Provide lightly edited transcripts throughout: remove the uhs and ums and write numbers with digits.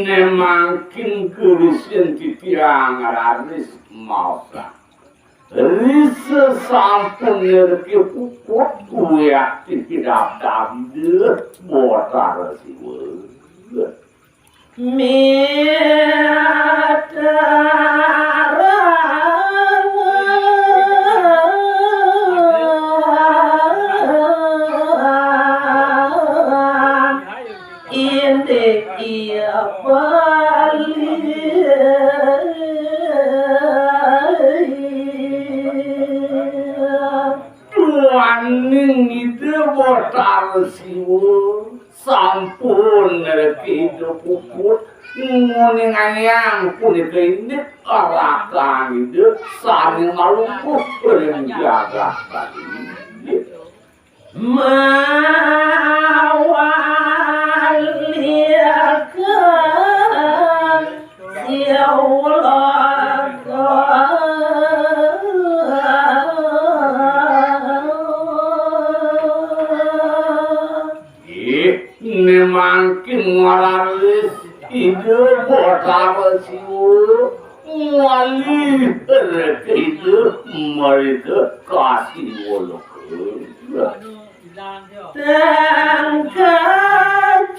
Nemakin kerusian titiang raris mausa. Risa sampun ngerti pupuk kuyak tidak damde botar siwa. Waning itu botar siwa sampun ngerti pupuk nguning ayang punika ini arakan itu saling malumpuh berjaga tadi mawaliakan ya Allah makin ngaralis ide botar siwa wali ide mereka kasih wolok dan kajuat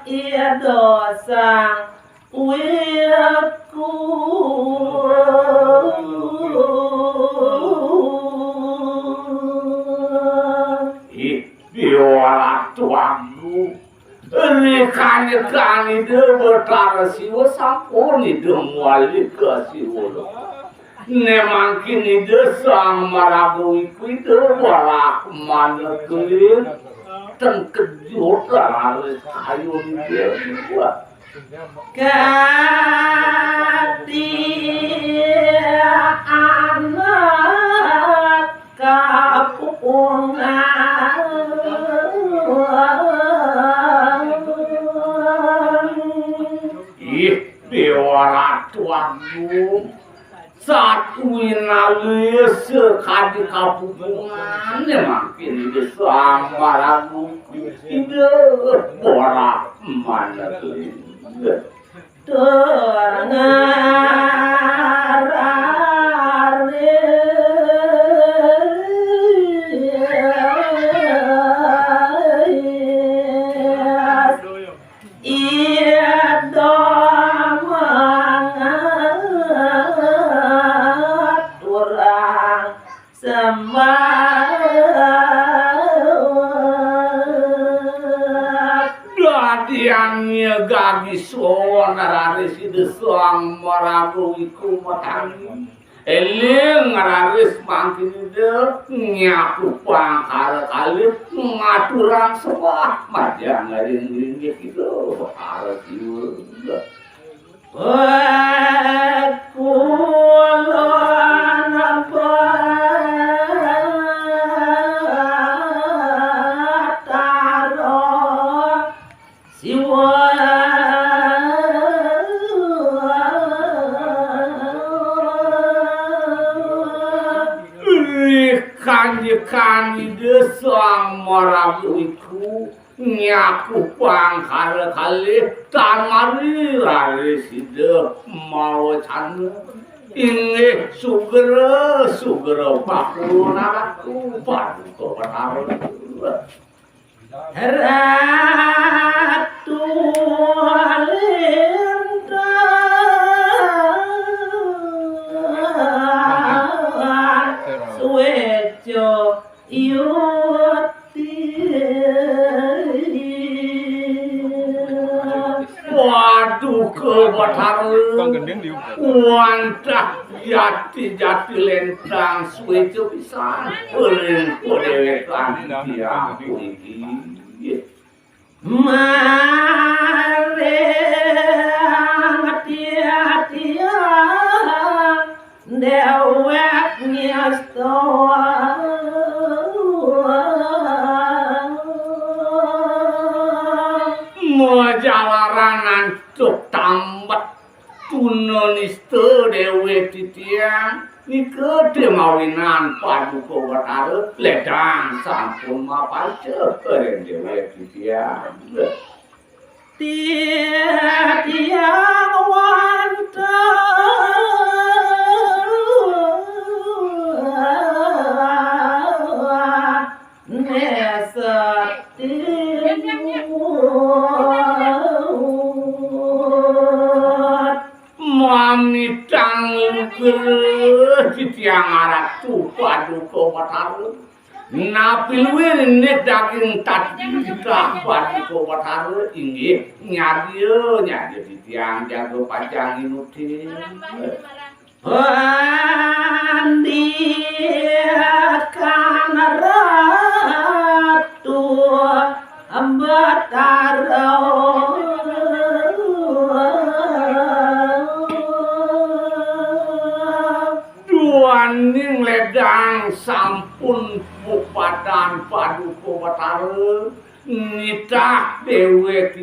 ia dosa wiku biwala tuanku rekan-rekan itu botar siwa sampun itu wali ke siwa nemakin itu sang marabu itu walak mana kelin tengkejut laris kayu dia buat kadia anak kapungan biwala tuanku saat winali sekali kapungan makin bersama ragu ide borak mana yang gagi suara raris itu suang marabu iku matang eling raris makin itu nyaku pangkal kali ngaturan sebuah majang ngaring gitu harus juga aku kani desang marabuiku nyaku pangkal kali tamari laris ide mau canu ini sugera pakuna aku baru kau penaruh ratu Suejo yuti paduka Bathara wantah jati-jati lentang suwe pisan eureun podewekan tiyang puniki mare hati-hati dewek nyastoa jalaran cuk tambet tunanista dewe titiang nikede mawinan paduka Bathara ledang sampun mapace bareng dewe titiang tiang wonten nesati Mamitang luger titiang aratu paduka Bathara napil wirine daging tatika paduka Bathara inggih nyadieu titiang jago panjang inuti pandikan ratu Bathara duaning ledang sampun pupadan paduka Bathara nitah dewe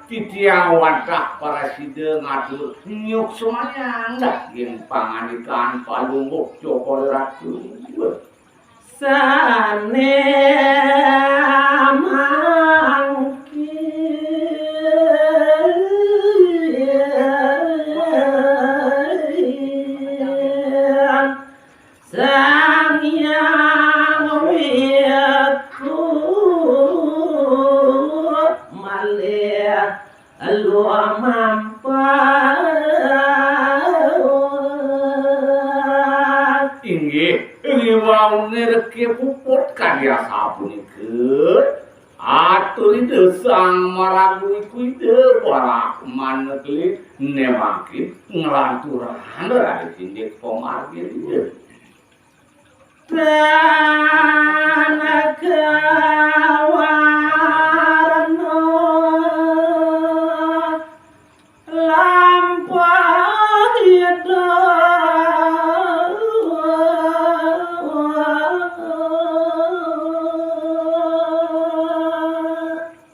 titiang wadah parasida ngatur nyuk semayang daging panganikan palungguh Joko Ratu sane sang yang wiyaku malih lu mampat inggih riwaune reki puput karya sapunika atur ide sang maragui kuide para manekli nemaki nglanturan dari sini pemargi dia Tanakawarno lampah yada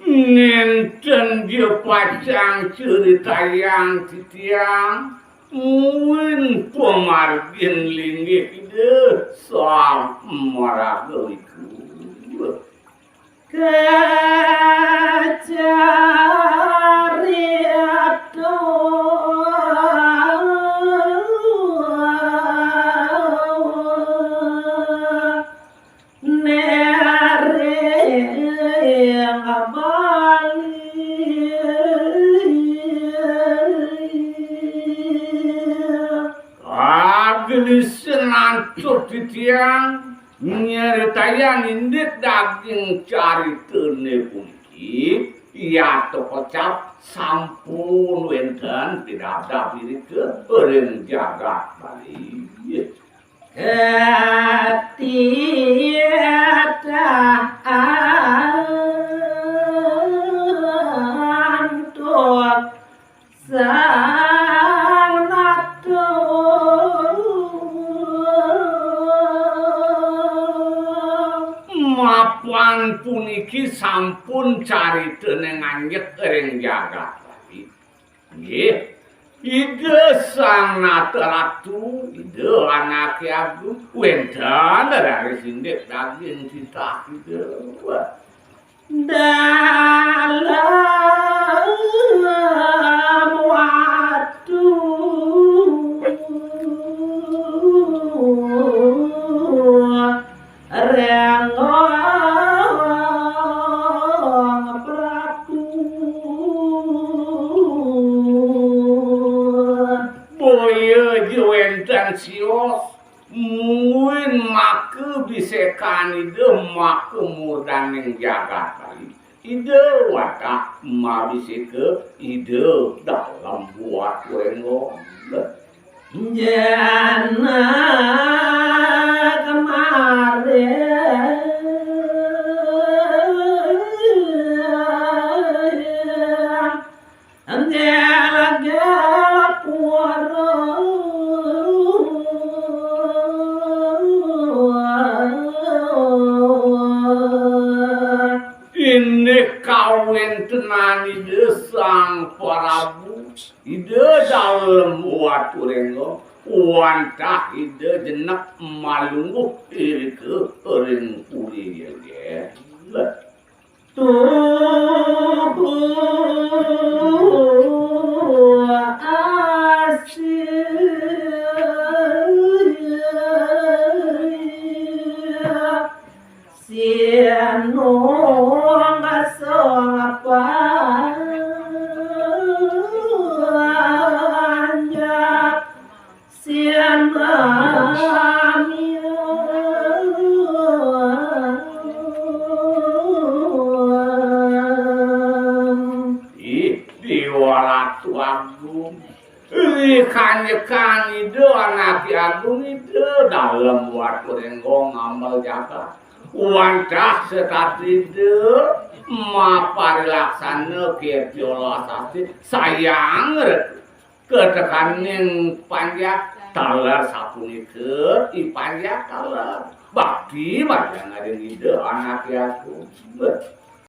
nenten dia pacang cerita yang titiang Muin pemargin linggih ide soal maragaliku kecariato nere yang abali Gelisenan titiang nyeritayang indik daging caritene puniki ya kocap sampun wenten tidak ada pirikeun eureun jagat bali tiada antuk sang natu mapan puniki sampun caritene nganjet ring jagat bali nggih ide sang ratu ide anake agung wenten dari sindik daging cita ide dalam waktu rengong Prabu boyo jwenten sios mungkin make bisekan ide make murdaning jagat bali ide wadah mabisi ke ide dalam buat wengo jana kemarin gela puara ini kawin tenan ide sang Prabu ide dalam watu renggo wantah ide jenak malungguh iri ke ring uli ya tuh asyik siano Kanyekan ide anak agung ide dalam waktu renggong amal jaka wancah sekat ide mapari laksana ketiola sasti sayang ketekaning panjak talar sapuni ke ipanjak talar bakti macam ada ide anak agung